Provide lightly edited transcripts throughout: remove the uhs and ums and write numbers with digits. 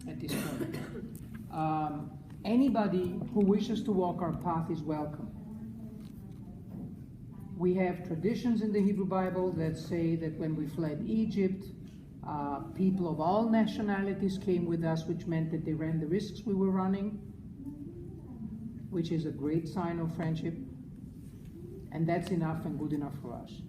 at this point. Anybody who wishes to walk our path is welcome. We have traditions in the Hebrew Bible that say that when we fled Egypt, people of all nationalities came with us, which meant that they ran the risks we were running, which is a great sign of friendship. And that's enough and good enough for us.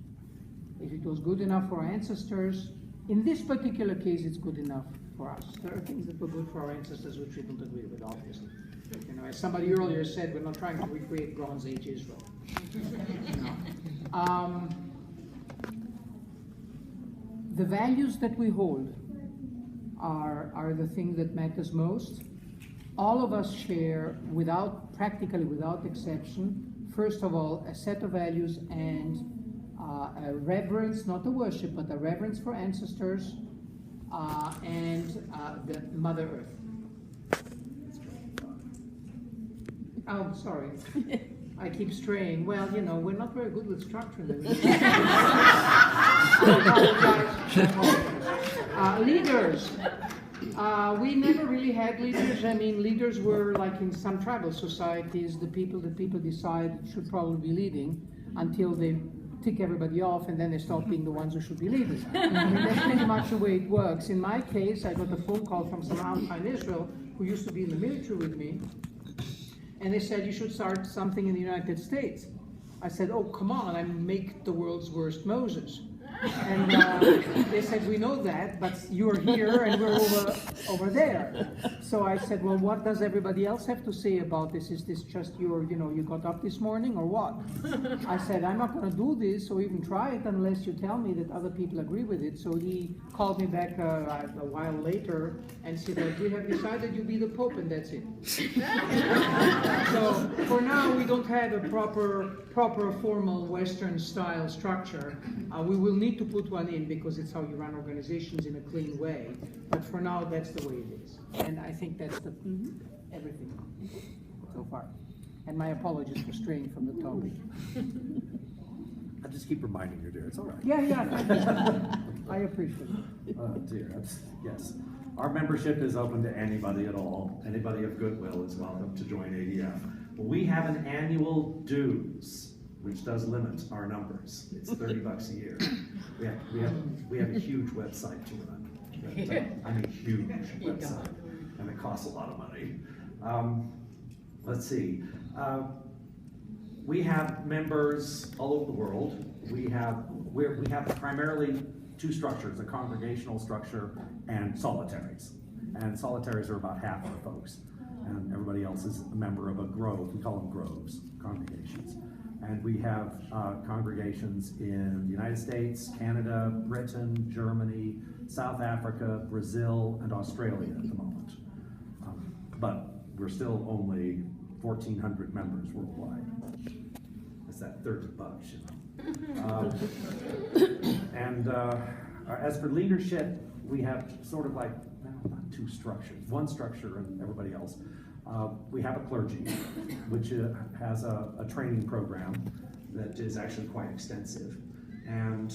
If it was good enough for our ancestors, in this particular case, it's good enough for us. There are things that were good for our ancestors which we don't agree with, obviously. You know, as somebody earlier said, we're not trying to recreate Bronze Age Israel. You know. The values that we hold are the thing that matters most. All of us share, practically without exception, first of all, a set of values and a reverence, not a worship, but a reverence for ancestors and the Mother Earth. Oh, sorry. I keep straying. Well, you know, we're not very good with structure. Leaders. We never really had leaders. I mean, leaders were like in some tribal societies, the people that people decide should probably be leading until they tick everybody off and then they stop being the ones who should be leading. I mean, that's pretty much the way it works. In my case, I got a phone call from some Alpha in Israel who used to be in the military with me. And they said, you should start something in the United States. I said, oh, come on, I make the world's worst Moses. And they said, we know that, but you're here and we're over there. So I said, well, what does everybody else have to say about this? Is this just you got up this morning or what? I said, I'm not going to do this or even try it unless you tell me that other people agree with it. So he called me back a while later and said, we have decided you be the Pope and that's it. So for now, we don't have a proper formal Western style structure. We will need to put one in because it's how you run organizations in a clean way. But for now, that's the way it is. And I think that's everything so far. And my apologies for straying from the topic. I just keep reminding you, dear. It's all right. Yeah. I appreciate it. Oh, dear. Yes. Our membership is open to anybody at all. Anybody of goodwill is welcome to join ADF. We have an annual dues, which does limit our numbers. It's $30 a year. We have a huge website to run. I mean, huge website, and it costs a lot of money. Let's see. We have members all over the world. We have primarily two structures: a congregational structure and solitaries. And solitaries are about half our folks, and everybody else is a member of a grove. We call them groves, congregations. And we have congregations in the United States, Canada, Britain, Germany, South Africa, Brazil, and Australia at the moment. But we're still only 1,400 members worldwide. That's that $30, you know. As for leadership, we have sort of like, not two structures, one structure and everybody else. We have a clergy, which has a training program that is actually quite extensive. And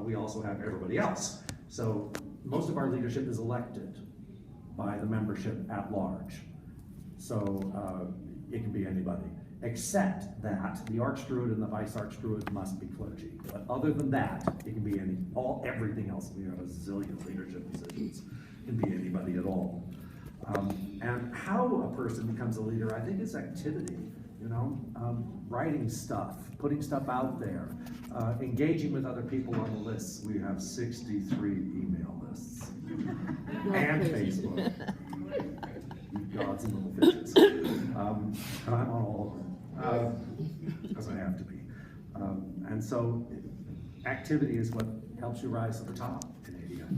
we also have everybody else. So most of our leadership is elected by the membership at large. So it can be anybody, except that the Archdruid and the Vice Archdruid must be clergy. But other than that, it can be everything else. We have a zillion leadership positions. It can be anybody at all. And how a person becomes a leader, I think, is activity, you know, writing stuff, putting stuff out there, engaging with other people on the lists. We have 63 email lists and Facebook. You gods and little fishes. And I'm on all of them, because I have to be. And so activity is what helps you rise to the top in ADF.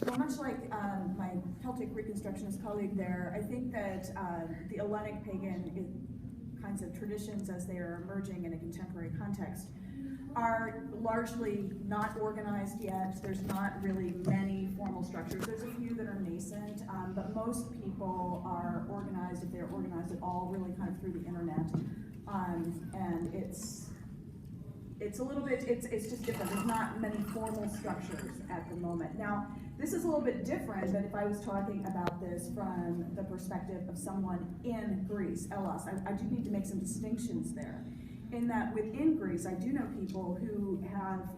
Well, much like my Celtic Reconstructionist colleague there, I think that the Hellenic Pagan kinds of traditions, as they are emerging in a contemporary context, are largely not organized yet. There's not really many formal structures. There's a few that are nascent, but most people are organized, if they're organized at all, really kind of through the internet. And it's a little bit, it's just different. There's not many formal structures at the moment. Now, This is a little bit different than if I was talking about this from the perspective of someone in Greece, Hellas. I do need to make some distinctions there. In that within Greece, I do know people who have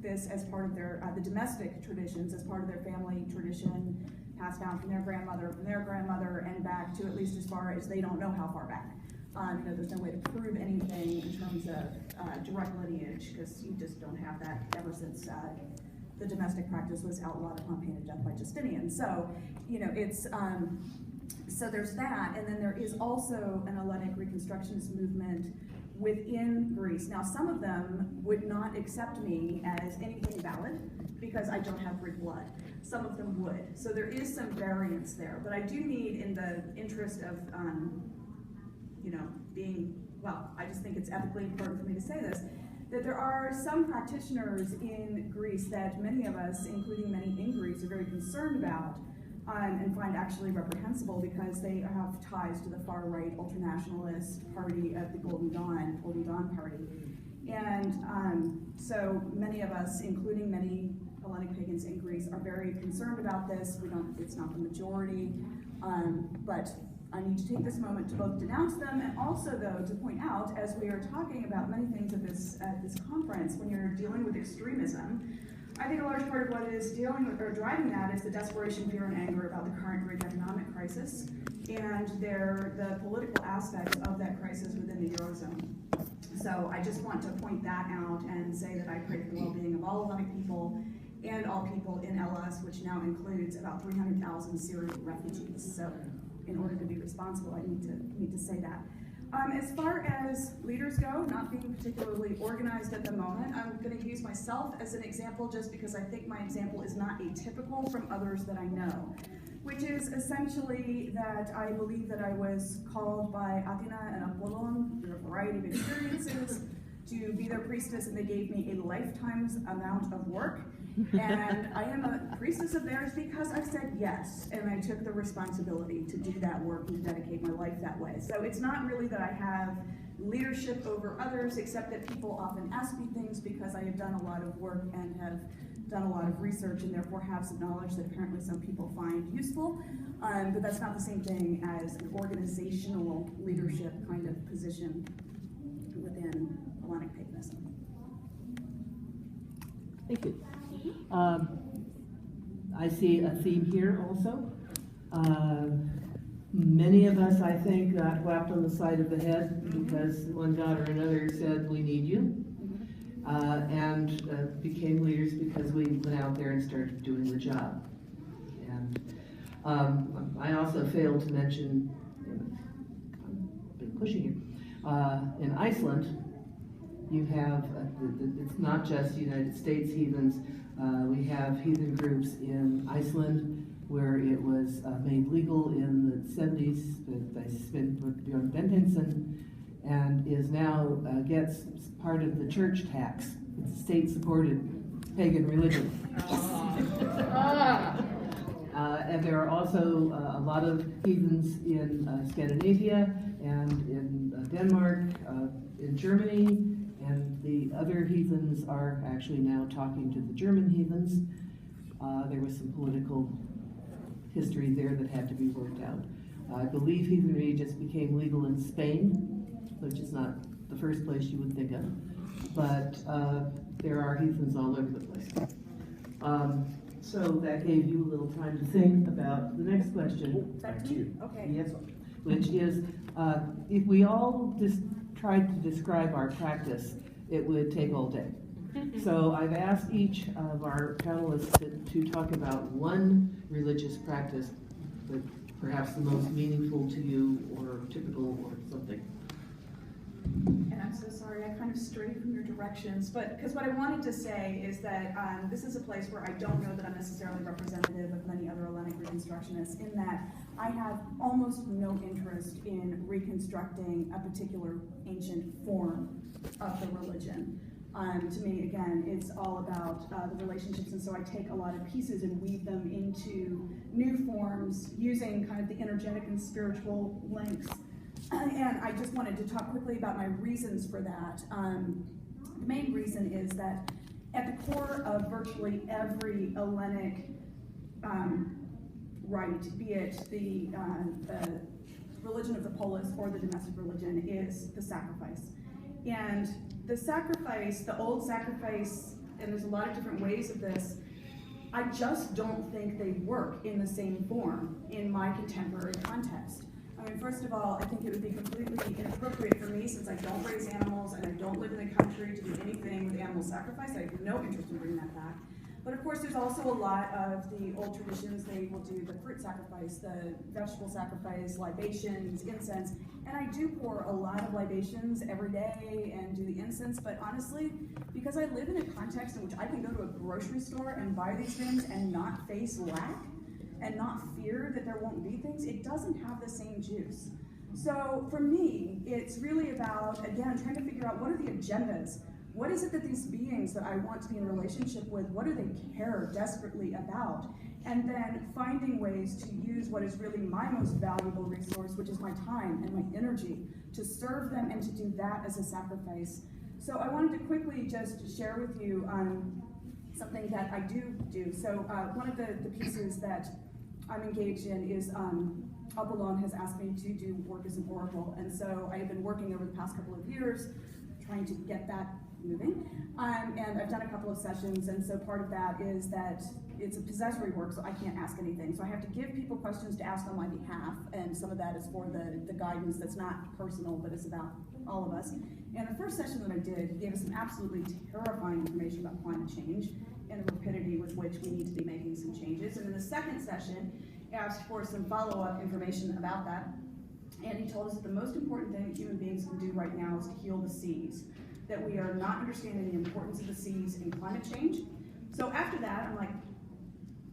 this as part of their, the domestic traditions, as part of their family tradition, passed down from their grandmother, and back to at least as far as they don't know how far back. You know, there's no way to prove anything in terms of direct lineage, because you just don't have that ever since the domestic practice was outlawed upon pain of death by Justinian. So, you know, it's, so there's that, and then there is also an Hellenic Reconstructionist movement within Greece. Now, some of them would not accept me as anything valid because I don't have Greek blood. Some of them would. So there is some variance there. But I do need, in the interest of, you know, being, well, I just think it's ethically important for me to say this, that there are some practitioners in Greece that many of us, including many in Greece, are very concerned about and find actually reprehensible because they have ties to the far-right ultranationalist party of the Golden Dawn party. And so many of us, including many Hellenic pagans in Greece, are very concerned about this. It's not the majority, but I need to take this moment to both denounce them and also, though, to point out, as we are talking about many things at this conference, when you're dealing with extremism, I think a large part of what is dealing with or driving that is the desperation, fear, and anger about the current Greek economic crisis and the political aspects of that crisis within the Eurozone. So I just want to point that out and say that I pray for the well-being of all Hellenic people and all people in Hellas, which now includes about 300,000 Syrian refugees. So in order to be responsible, I need to say that. As far as leaders go, not being particularly organized at the moment, I'm going to use myself as an example just because I think my example is not atypical from others that I know, which is essentially that I believe that I was called by Athena and Apollon through a variety of experiences to be their priestess, and they gave me a lifetime's amount of work. And I am a priestess of theirs because I said yes, and I took the responsibility to do that work and to dedicate my life that way. So it's not really that I have leadership over others, except that people often ask me things because I have done a lot of work and have done a lot of research and therefore have some knowledge that apparently some people find useful. But that's not the same thing as an organizational leadership kind of position within Hellenic paganism. Thank you. I see a theme here also. Many of us, I think, got whapped on the side of the head because one God or another said, we need you, and became leaders because we went out there and started doing the job. And I also failed to mention, I've been pushing it, in Iceland, you have, it's not just United States heathens. We have heathen groups in Iceland where it was made legal in the 70s by Bjorn Bentenson, and is now gets part of the church tax. It's a state-supported pagan religion. And there are also a lot of heathens in Scandinavia and in Denmark, in Germany. And the other heathens are actually now talking to the German heathens. There was some political history there that had to be worked out. I believe heathenry just became legal in Spain, which is not the first place you would think of, but there are heathens all over the place. So that gave you a little time to think about the next question. Back to you. Okay. Yes, which is, if we all just tried to describe our practice, it would take all day. So I've asked each of our panelists to talk about one religious practice that perhaps the most meaningful to you or typical or something. And I'm so sorry, I kind of strayed from your directions, but because what I wanted to say is that this is a place where I don't know that I'm necessarily representative of many other Hellenic Reconstructionists, in that I have almost no interest in reconstructing a particular ancient form of the religion. To me, again, it's all about the relationships, and so I take a lot of pieces and weave them into new forms using kind of the energetic and spiritual links. And I just wanted to talk quickly about my reasons for that. The main reason is that at the core of virtually every Hellenic rite, be it the religion of the polis or the domestic religion, is the sacrifice. And the sacrifice, the old sacrifice, and there's a lot of different ways of this, I just don't think they work in the same form in my contemporary context. I mean, first of all, I think it would be completely inappropriate for me, since I don't raise animals and I don't live in the country, to do anything with animal sacrifice. I have no interest in bringing that back. But of course, there's also a lot of the old traditions. They will do the fruit sacrifice, the vegetable sacrifice, libations, incense. And I do pour a lot of libations every day and do the incense. But honestly, because I live in a context in which I can go to a grocery store and buy these things and not face lack and not fear that there won't be things, it doesn't have the same juice. So for me, it's really about, again, trying to figure out what are the agendas. What is it that these beings that I want to be in relationship with, what do they care desperately about? And then finding ways to use what is really my most valuable resource, which is my time and my energy, to serve them and to do that as a sacrifice. So I wanted to quickly just share with you something that I do. So one of the pieces that I'm engaged in is Upalong has asked me to do work as an oracle. And so I have been working over the past couple of years trying to get that moving. And I've done a couple of sessions, and so part of that is that it's a possessory work, so I can't ask anything. So I have to give people questions to ask on my behalf, and some of that is for the guidance that's not personal, but it's about all of us. And the first session that I did gave us some absolutely terrifying information about climate change and the rapidity with which we need to be making some changes. And in the second session, asked for some follow-up information about that. And he told us that the most important thing that human beings can do right now is to heal the seas, that we are not understanding the importance of the seas in climate change. So after that, I'm like,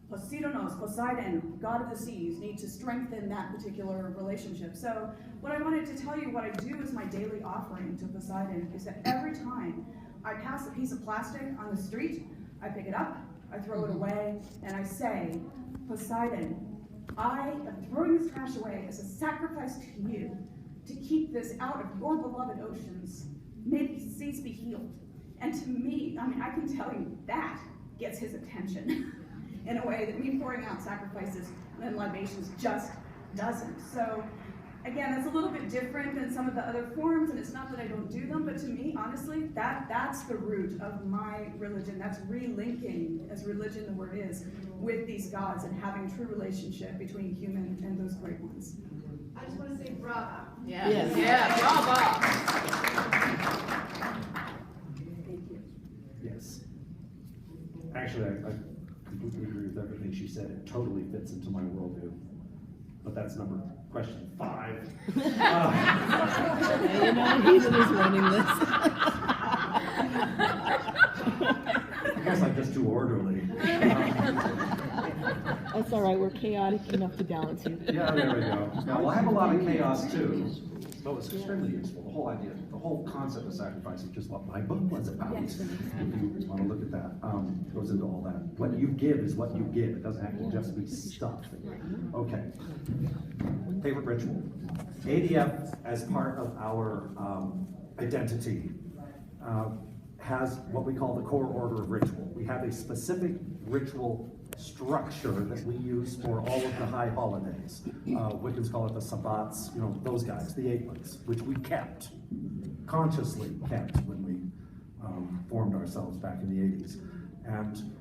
Poseidon, God of the seas, need to strengthen that particular relationship. So what I wanted to tell you, what I do as my daily offering to Poseidon, is that every time I pass a piece of plastic on the street, I pick it up, I throw it away, and I say, Poseidon, I am throwing this trash away as a sacrifice to you to keep this out of your beloved oceans. May these seas be healed. And to me, I mean, I can tell you that gets his attention in a way that me pouring out sacrifices and libations just doesn't. So again, it's a little bit different than some of the other forms, and it's not that I don't do them, but to me, honestly, that's the root of my religion. That's relinking, as religion the word is, with these gods and having true relationship between human and those great ones. I just want to say bravo. Yeah. Yes. Yeah, bravo. Thank you. Yes. Actually, I completely agree with everything she said. It totally fits into my worldview. But that's question 5. You know, heathen is running this. I guess I'm just too orderly. That's all right, we're chaotic enough to balance you. Yeah, there we go. Now, we'll have a lot of chaos too. So it's extremely useful. The whole idea, the whole concept of sacrifice, which is what my book was about. If you want to look at that, goes into all that. What you give is what you give. It doesn't have to just be stuff. Okay. Favorite ritual. ADF, as part of our identity, has what we call the core order of ritual. We have a specific ritual structure that we use for all of the high holidays. Wiccans call it the Sabbats, you know, those guys, the 8 ones, which we kept, consciously kept when we formed ourselves back in the 80s. And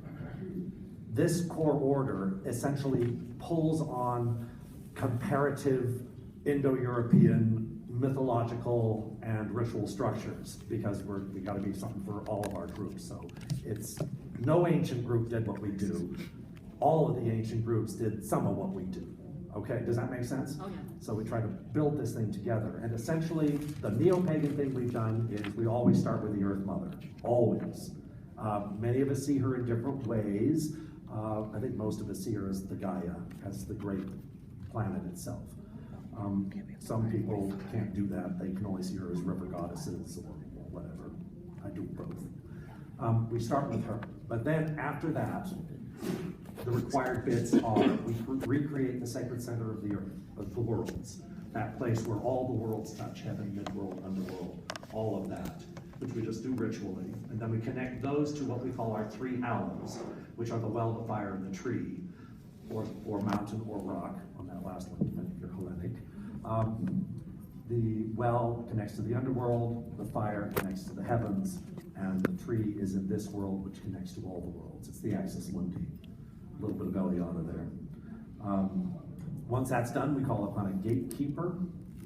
this core order essentially pulls on comparative Indo-European mythological and ritual structures, because we got to be something for all of our groups. So it's no ancient group did what we do. All of the ancient groups did some of what we do. Okay, does that make sense? Oh, yeah. So we try to build this thing together. And essentially, the neo-pagan thing we've done is we always start with the Earth Mother, always. Many of us see her in different ways. I think most of us see her as the Gaia, as the great planet itself. Some people can't do that. They can only see her as river goddesses or whatever. I do both. We start with her. But then after that, the required bits are we recreate the sacred center of the earth, of the worlds. That place where all the worlds touch, heaven, midworld, underworld, all of that, which we just do ritually. And then we connect those to what we call our 3 hallows, which are the well, the fire, and the tree. or mountain or rock, on that last one, depending if you're Hellenic. The well connects to the underworld, the fire connects to the heavens, and the tree is in this world, which connects to all the worlds. It's the axis mundi. A little bit of Eliana there. Once that's done, we call upon a gatekeeper,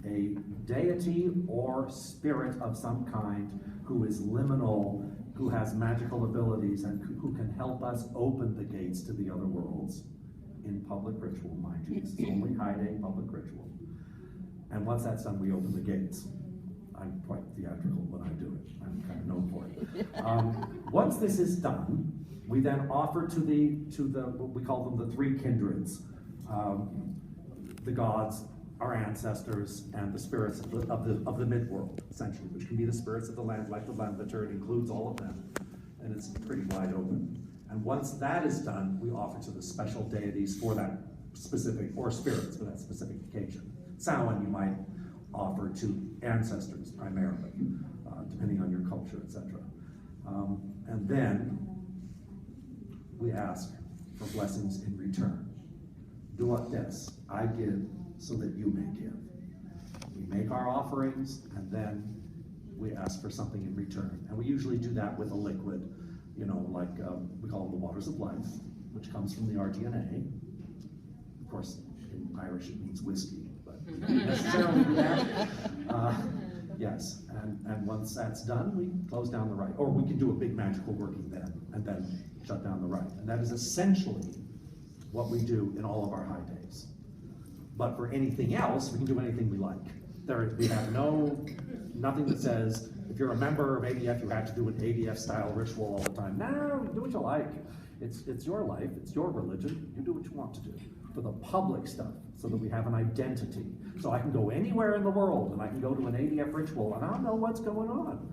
a deity or spirit of some kind who is liminal, who has magical abilities, and who can help us open the gates to the other worlds in public ritual, mind you. This is only high day public ritual. And once that's done, we open the gates. I'm quite theatrical when I do it. I'm kind of known for it. Once this is done, we then offer to the what we call them the three kindreds, the gods, our ancestors, and the spirits of the midworld, essentially, which can be the spirits of the land, like the Landvater. It includes all of them, and it's pretty wide open. And once that is done, we offer to the special deities for that specific, or spirits for that specific occasion. Samhain you might offer to ancestors primarily, depending on your culture, etc. And then we ask for blessings in return. Duat des, I give so that you may give. We make our offerings, and then we ask for something in return. And we usually do that with a liquid, you know, like we call them the waters of life, which comes from the RDNA. Of course, in Irish it means whiskey, but not necessarily that. Yes, and once that's done, we close down the rite. Or we can do a big magical working then, and then shut down the rite. And that is essentially what we do in all of our high days. But for anything else, we can do anything we like. We have nothing that says, if you're a member of ADF, you have to do an ADF-style ritual all the time. No, do what you like. It's your life, it's your religion. You do what you want to do. For the public stuff, so that we have an identity. So I can go anywhere in the world, and I can go to an ADF ritual, and I'll know what's going on,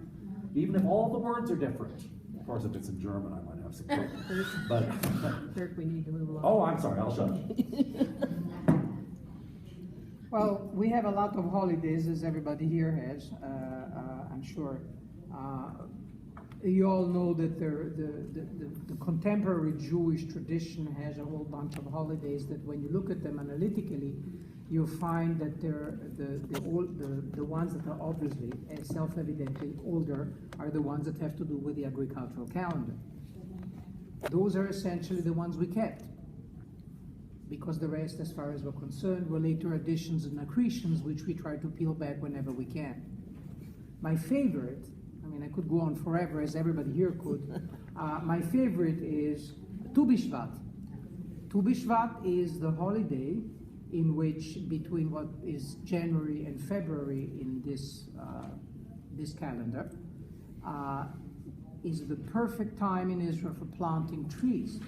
even if all the words are different. Of course, if it's in German, I might have some trouble. But Kirk, we need to move along. oh, I'm sorry, I'll shut up. Well, we have a lot of holidays, as everybody here has, I'm sure. You all know that the contemporary Jewish tradition has a whole bunch of holidays that when you look at them analytically, you'll find that the ones that are obviously self-evidently older are the ones that have to do with the agricultural calendar. Those are essentially the ones we kept, because the rest, as far as we're concerned, were later additions and accretions, which we try to peel back whenever we can. My favorite, I mean, I could go on forever, as everybody here could. My favorite is Tu B'Shvat. Tu B'Shvat is the holiday in which, between what is January and February in this calendar, is the perfect time in Israel for planting trees.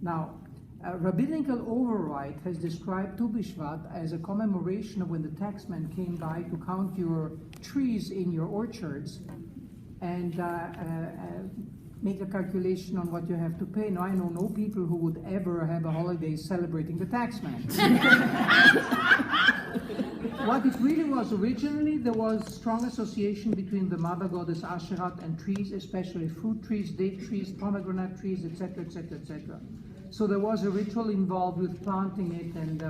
Now, rabbinical override has described Tu B'Shvat as a commemoration of when the taxman came by to count your trees in your orchards and make a calculation on what you have to pay. Now, I know no people who would ever have a holiday celebrating the taxman. What it really was originally, there was strong association between the mother goddess Asherat and trees, especially fruit trees, date trees, pomegranate trees, etc., etc., etc. So there was a ritual involved with planting it, and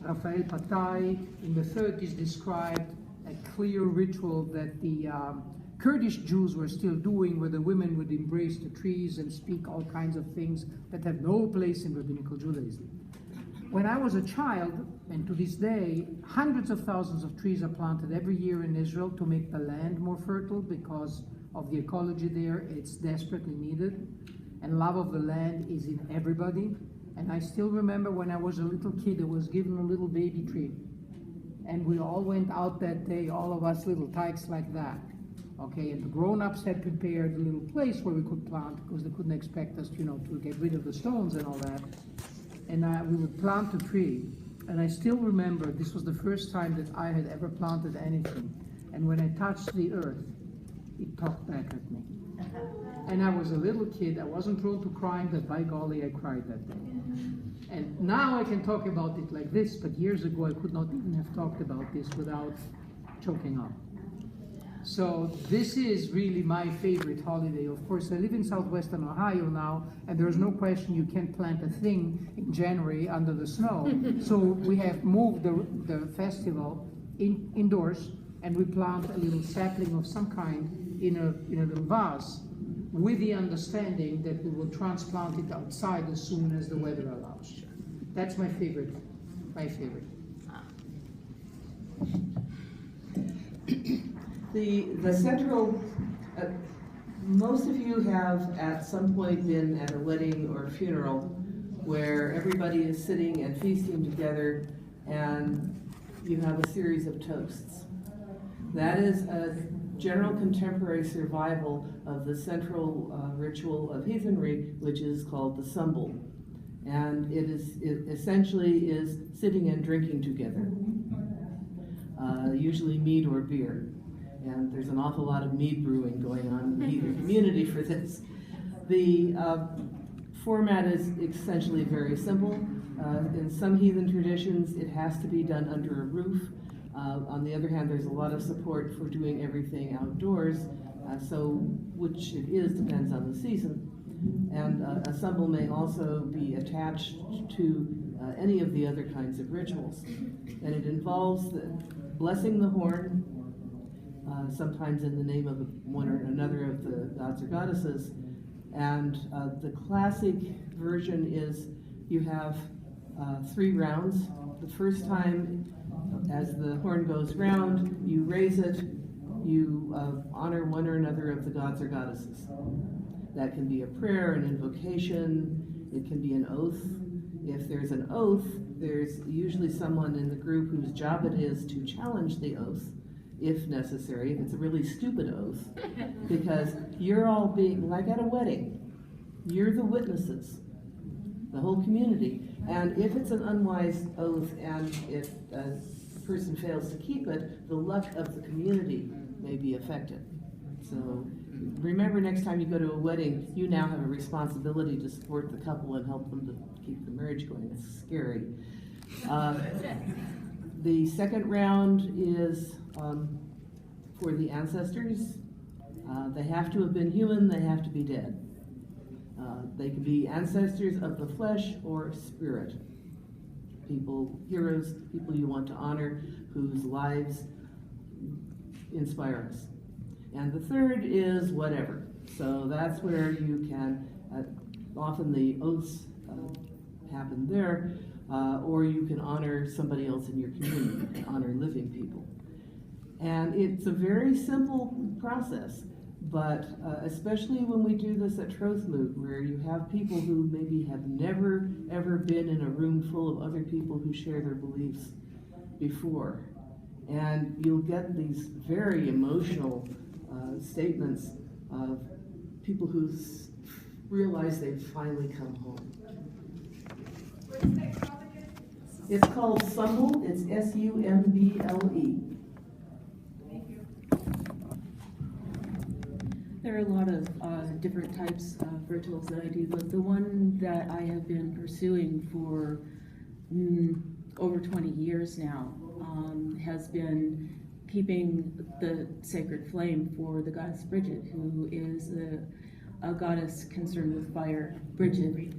Raphael Patai in the 30s described a clear ritual that the Kurdish Jews were still doing, where the women would embrace the trees and speak all kinds of things that have no place in rabbinical Judaism. When I was a child, and to this day, hundreds of thousands of trees are planted every year in Israel to make the land more fertile because of the ecology there. It's desperately needed. And love of the land is in everybody. And I still remember when I was a little kid, I was given a little baby tree. And we all went out that day, all of us little tykes like that. Okay, and the grown-ups had prepared a little place where we could plant, because they couldn't expect us, to get rid of the stones and all that. And we would plant a tree. And I still remember this was the first time that I had ever planted anything. And when I touched the earth, it talked back at me. And I was a little kid. I wasn't prone to crying, but by golly, I cried that day. And now I can talk about it like this, but years ago I could not even have talked about this without choking up. So this is really my favorite holiday. Of course, I live in southwestern Ohio now, and there's no question you can't plant a thing in January under the snow. So we have moved the festival indoors, and we plant a little sapling of some kind in a little vase, with the understanding that we will transplant it outside as soon as the weather allows. That's my favorite. My favorite. The central, most of you have at some point been at a wedding or a funeral where everybody is sitting and feasting together and you have a series of toasts. That is a general contemporary survival of the central ritual of heathenry, which is called the sumbel. And it essentially is sitting and drinking together, usually mead or beer. And there's an awful lot of mead brewing going on in the heathen community for this. The format is essentially very simple. In some heathen traditions, it has to be done under a roof. On the other hand, there's a lot of support for doing everything outdoors, so which it is depends on the season. And a sumbel may also be attached to any of the other kinds of rituals. And it involves blessing the horn, sometimes in the name of one or another of the gods or goddesses. And the classic version is you have 3 rounds. The first time, as the horn goes round, you raise it, you honor one or another of the gods or goddesses. That can be a prayer, an invocation, it can be an oath. If there's an oath, there's usually someone in the group whose job it is to challenge the oath, if necessary, if it's a really stupid oath, because you're all being, like at a wedding, you're the witnesses, the whole community. And if it's an unwise oath and if a person fails to keep it, the luck of the community may be affected. So remember, next time you go to a wedding, you now have a responsibility to support the couple and help them to keep the marriage going. It's scary. The second round is for the ancestors. They have to have been human, they have to be dead. They can be ancestors of the flesh or spirit. People, heroes, people you want to honor, whose lives inspire us. And the third is whatever. So that's where you can, often the oaths happen there, or you can honor somebody else in your community, honor living people. And it's a very simple process, but especially when we do this at Trothmoot, where you have people who maybe have never ever been in a room full of other people who share their beliefs before. And you'll get these very emotional statements of people who realize they've finally come home. What's that called again? It's called Sumbel. It's S-U-M-B-L-E. Thank you. There are a lot of different types of rituals that I do, but the one that I have been pursuing for over 20 years now has been keeping the sacred flame for the goddess Bridget, who is a goddess concerned with fire. Bridget,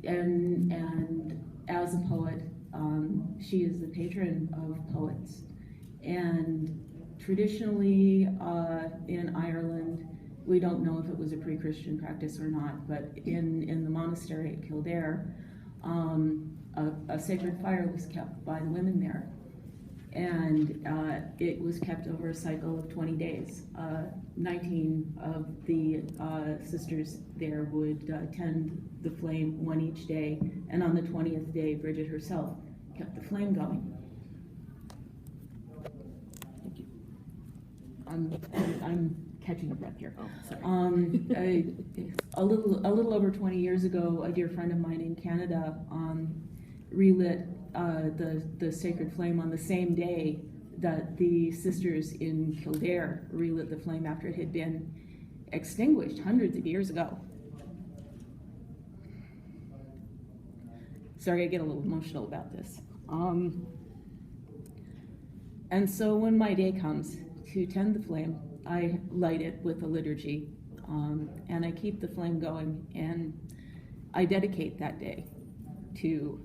and as a poet, she is the patron of poets. And traditionally in Ireland, we don't know if it was a pre-Christian practice or not, but in the monastery at Kildare, a sacred fire was kept by the women there. And it was kept over a cycle of 20 days. 19 of the sisters there would tend the flame one each day, and on the 20th day, Bridget herself kept the flame going. Thank you. I'm catching a breath here. Oh, sorry. A little over 20 years ago, a dear friend of mine in Canada relit the sacred flame on the same day that the sisters in Kildare relit the flame after it had been extinguished hundreds of years ago. Sorry, I get a little emotional about this. And so when my day comes to tend the flame, I light it with a liturgy, and I keep the flame going, and I dedicate that day to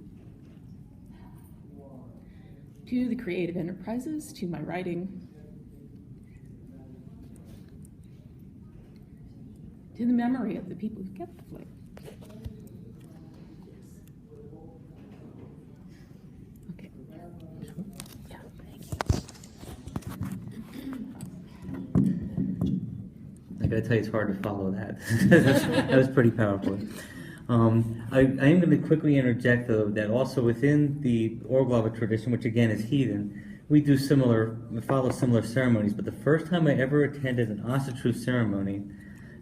the creative enterprises, to my writing, to the memory of the people who kept the flame. Okay. Yeah, thank you. I gotta tell you, it's hard to follow that. That was pretty powerful. I am going to quickly interject, though, that also within the Urglaawe tradition, which again is heathen, we follow similar ceremonies. But the first time I ever attended an Asatru ceremony,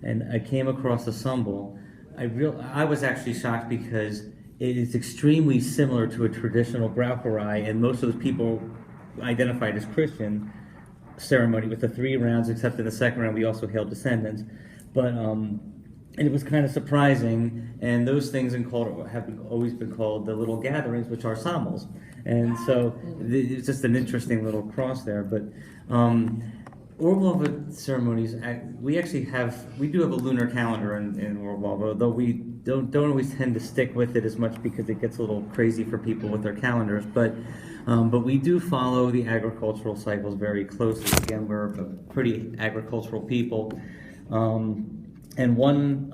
and I came across a symbol, I was actually shocked because it is extremely similar to a traditional Graucherei, and most of the people identified as Christian ceremony with the 3 rounds, except in the second round we also hailed descendants. But and it was kind of surprising, and those things have always been called the little gatherings, which are sammels. And so it's just an interesting little cross there. But Urglaawe ceremonies, we do have a lunar calendar in Urglaawe, though we don't always tend to stick with it as much because it gets a little crazy for people with their calendars. But we do follow the agricultural cycles very closely. Again, we're a pretty agricultural people. And one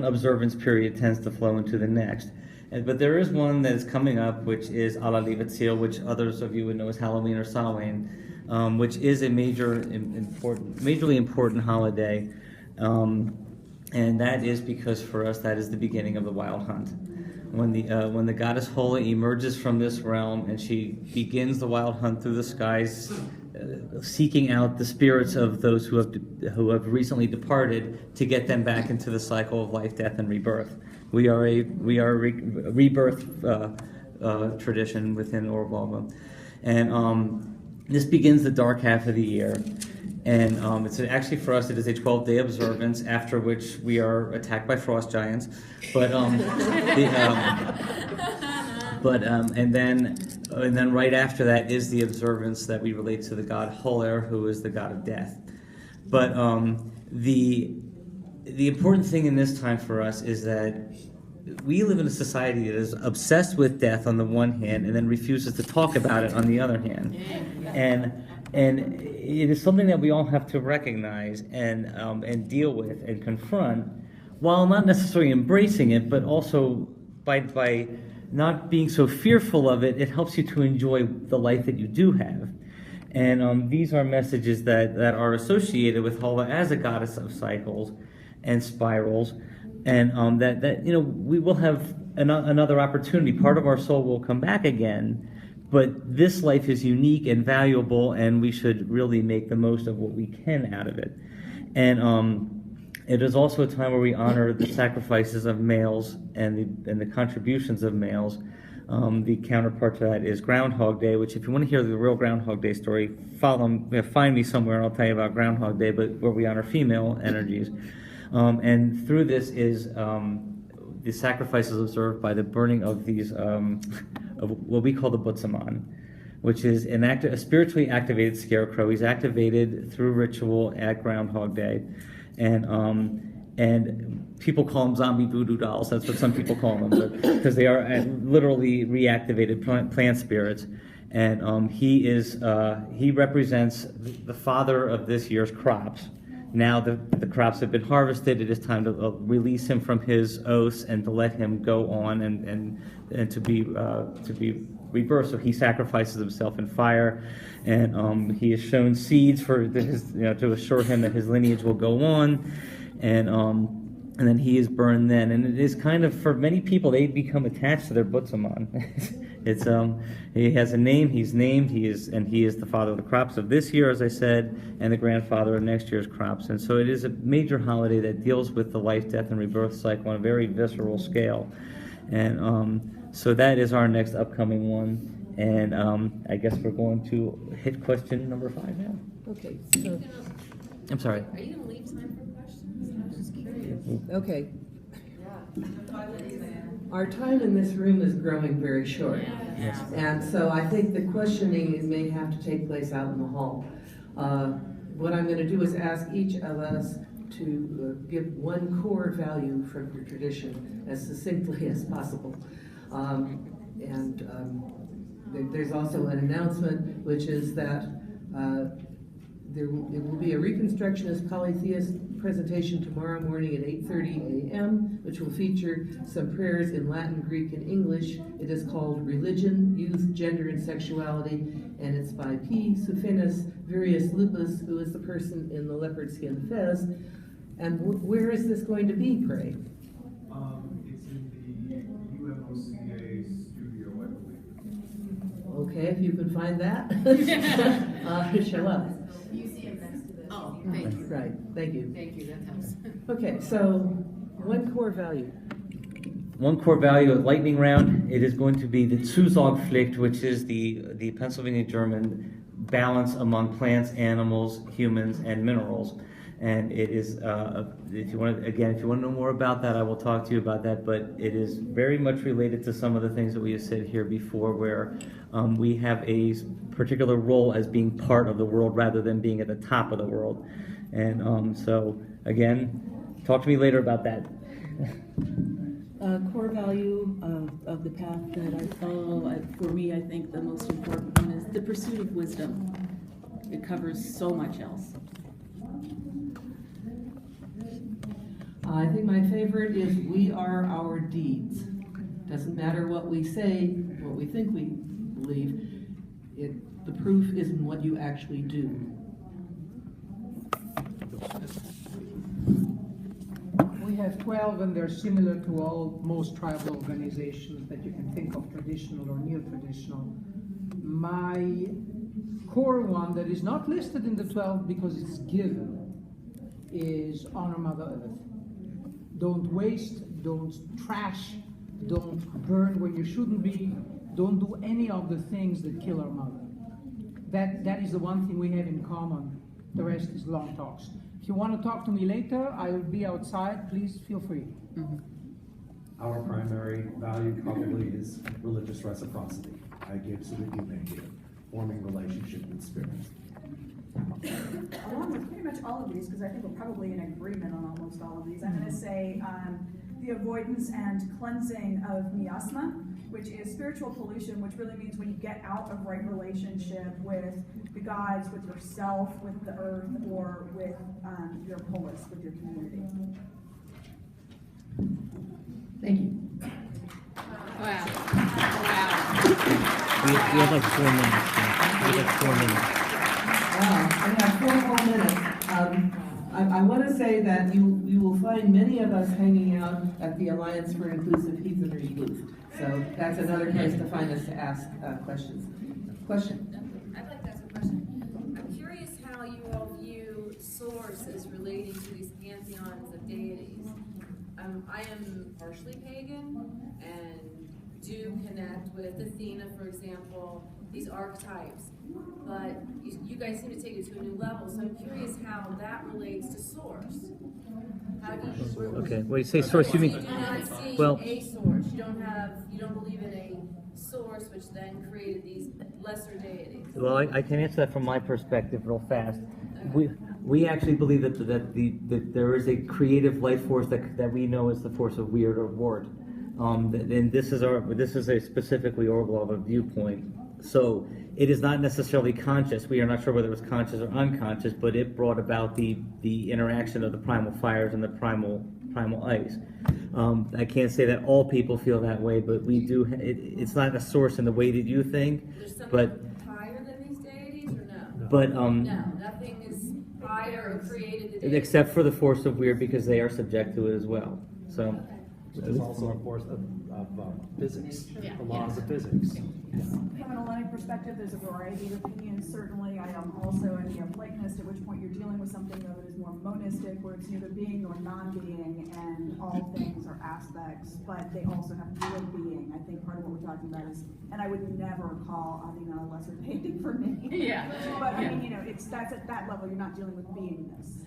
observance period tends to flow into the next. But there is one that is coming up, which is Ala Livetzil, which others of you would know as Halloween or Samhain, which is a majorly important holiday. And that is because for us, that is the beginning of the wild hunt. When the goddess Hola emerges from this realm and she begins the wild hunt through the skies, seeking out the spirits of those who have recently departed to get them back into the cycle of life, death, and rebirth. We are a rebirth tradition within Urglaawe, and this begins the dark half of the year. And it's actually for us it is a 12-day observance, after which we are attacked by frost giants. And then right after that is the observance that we relate to the god Holer, who is the god of death. But the important thing in this time for us is that we live in a society that is obsessed with death on the one hand and then refuses to talk about it on the other hand. And it is something that we all have to recognize and deal with and confront, while not necessarily embracing it, but also by not being so fearful of it, it helps you to enjoy the life that you do have. And these are messages that are associated with Hola as a goddess of cycles and spirals, and that we will have another opportunity. Part of our soul will come back again, but this life is unique and valuable, and we should really make the most of what we can out of it. And it is also a time where we honor the sacrifices of males and the contributions of males. The counterpart to that is Groundhog Day, which if you want to hear the real Groundhog Day story, find me somewhere and I'll tell you about Groundhog Day, but where we honor female energies. And through this is the sacrifices observed by the burning of these, of what we call the Butsaman, which is a spiritually activated scarecrow. He's activated through ritual at Groundhog Day. And people call them zombie voodoo dolls. That's what some people call them, because they are literally reactivated plant spirits. And he represents the father of this year's crops. Now the crops have been harvested. It is time to release him from his oaths and to let him go on and to be rebirthed. So he sacrifices himself in fire, and he has shown seeds to assure him that his lineage will go on, and then he is burned then. And it is kind of, for many people, they become attached to their Butsaman. He has a name, he's named, he is the father of the crops of this year, as I said, and the grandfather of next year's crops. And so it is a major holiday that deals with the life, death, and rebirth cycle on a very visceral scale. And so that is our next upcoming one. And I guess we're going to hit question number 5 now. Okay, so, I'm sorry. Are you gonna leave time for questions? I was just curious. okay. Our time in this room is growing very short. Yes. And so I think the questioning may have to take place out in the hall. what I'm going to do is ask each of us to give one core value from your tradition as succinctly as possible. There's also an announcement, which is that it will be a Reconstructionist polytheist presentation tomorrow morning at 8:30 a.m., which will feature some prayers in Latin, Greek, and English. It is called Religion, Youth, Gender, and Sexuality, and it's by P. Sufinis Virius Lupus, who is the person in the leopard skin fez. And where is this going to be, pray? It's in the UMOCA studio, I believe. Okay, if you can find that. Sheva. Museum next to this. Oh, thank you. Right, thank you. Thank you, that helps. Okay, so one core value. One core value of lightning round, it is going to be the Zusaugpflicht, which is the Pennsylvania German balance among plants, animals, humans, and minerals. And it is, if you want to know more about that, I will talk to you about that, but it is very much related to some of the things that we have said here before, where we have a particular role as being part of the world rather than being at the top of the world. And so, again, talk to me later about that. Core value of the path that I follow, for me, I think the most important one is the pursuit of wisdom. It covers so much else. I think my favorite is we are our deeds. Doesn't matter what we say, what we think we believe. The proof is in what you actually do. We have 12, and they're similar to most tribal organizations that you can think of, traditional or neo-traditional. My core one that is not listed in the 12 because it's given is honor Mother Earth. Don't waste, don't trash, don't burn when you shouldn't be, don't do any of the things that kill our mother. That is the one thing we have in common. The rest is long talks. If you want to talk to me later, I will be outside. Please feel free. Mm-hmm. Our primary value probably is religious reciprocity. I give so that you may give, forming relationship with spirit. Along with pretty much all of these, because I think we're probably in agreement on almost all of these, I'm going to say the avoidance and cleansing of miasma, which is spiritual pollution, which really means when you get out of right relationship with the gods, with yourself, with the earth, or with your polis, with your community. Thank you. Wow. We have like 4 minutes. We have 4 minutes. Wow, we have 4 more minutes. I want to say that you will find many of us hanging out at the Alliance for Inclusive Heathenry booth. So that's another place to find us to ask questions. Question? I'd like to ask a question. I'm curious how you all view source as relating to these pantheons of deities. I am partially pagan and do connect with Athena, for example, these archetypes. But you guys seem to take it to a new level, so I'm curious how that relates to source. How do you? Okay, when you say source, you mean? do not see Well, a source. You don't believe in a source, which then created these lesser deities. Well, I can answer that from my perspective real fast. We actually believe that there is a creative life force that we know as the force of weird or ward. And this is a specifically Urglaawe viewpoint. So it is not necessarily conscious. We are not sure whether it was conscious or unconscious, but it brought about the interaction of the primal fires and the primal ice. I can't say that all people feel that way, but we do. It's not a source in the way that you think, There's but something higher than these deities, or no? but No, nothing is higher or created the deities. except for the force of weird, because they are subject to it as well. So. There's also a force of physics, Yeah. the laws of physics. From an Hellenic perspective, there's a variety of opinions. Certainly, I am also a Neoplatonist, at which point you're dealing with something that is more monistic, where it's neither being nor non-being, and all things are aspects, but they also have real being. I think part of what we're talking about is, and I would never call Athena a lesser deity for me. Yeah. But I mean, that's at that level, you're not dealing with beingness.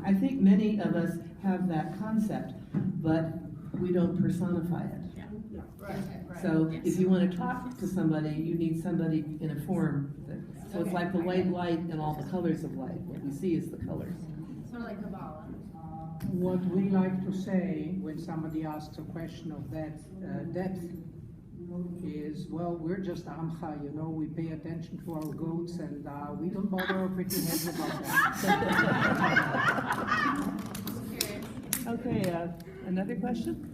I think many of us have that concept, but we don't personify it. So if you want to talk to somebody, you need somebody in a form. So it's like the white light and all the colors of light. What we see is the colors. Sort of like Kabbalah. What we like to say when somebody asks a question of that depth is, well, we're just Amcha, you know, we pay attention to our goats and we don't bother our pretty heads about that. Okay, another question?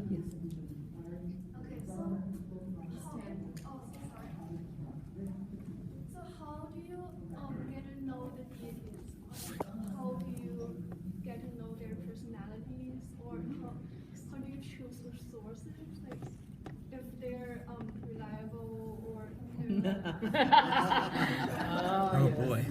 Yes. Okay, so how do you get to know the deities? How do you get to know their personalities, or how do you choose the sources? Like if they're reliable or Oh boy.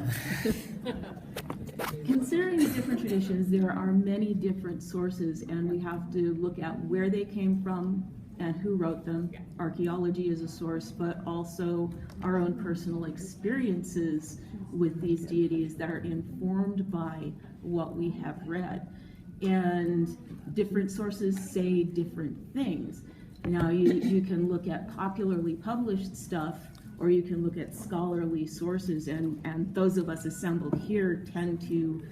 Considering the different traditions, there are many different sources, and we have to look at where they came from and who wrote them. Archaeology is a source, but also our own personal experiences with these deities that are informed by what we have read. And different sources say different things. Now, you can look at popularly published stuff, or you can look at scholarly sources, and those of us assembled here tend to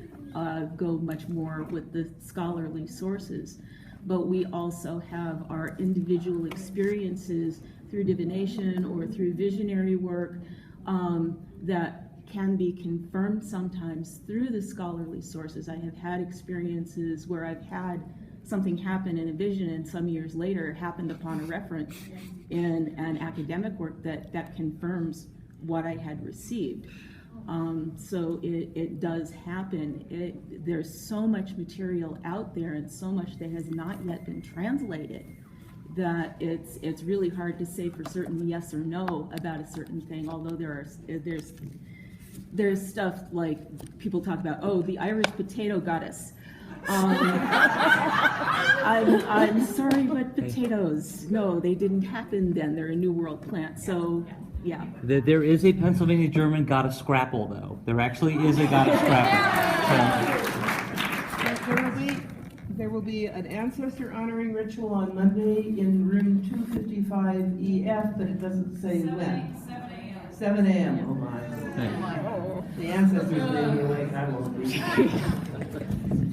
go much more with the scholarly sources. But we also have our individual experiences through divination or through visionary work that can be confirmed sometimes through the scholarly sources. I have had experiences where I've had something happen in a vision, and some years later happened upon a reference in an academic work that confirms what I had received. So it does happen. There's so much material out there and so much that has not yet been translated that it's really hard to say for certain yes or no about a certain thing, although there's stuff like people talk about, oh, the Irish potato goddess. I'm sorry, but potatoes, no, they didn't happen then. They're a New World plant. So, yeah. There is a Pennsylvania German goddess Scrapple, though. There actually is a goddess Scrapple. There will be an ancestor honoring ritual on Monday in room 255 EF, but it doesn't say when. 7 a.m. Oh my. The ancestors may be awake, I won't be.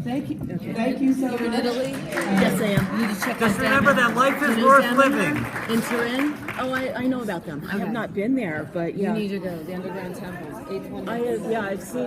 Thank you. Okay. Thank you so much. You're in Italy? Yes, I am. You need to check Just this remember out. that life is worth living. In Turin? Oh, I know about them. I have not been there, but yeah. You need to go. The underground temples. 820. I've seen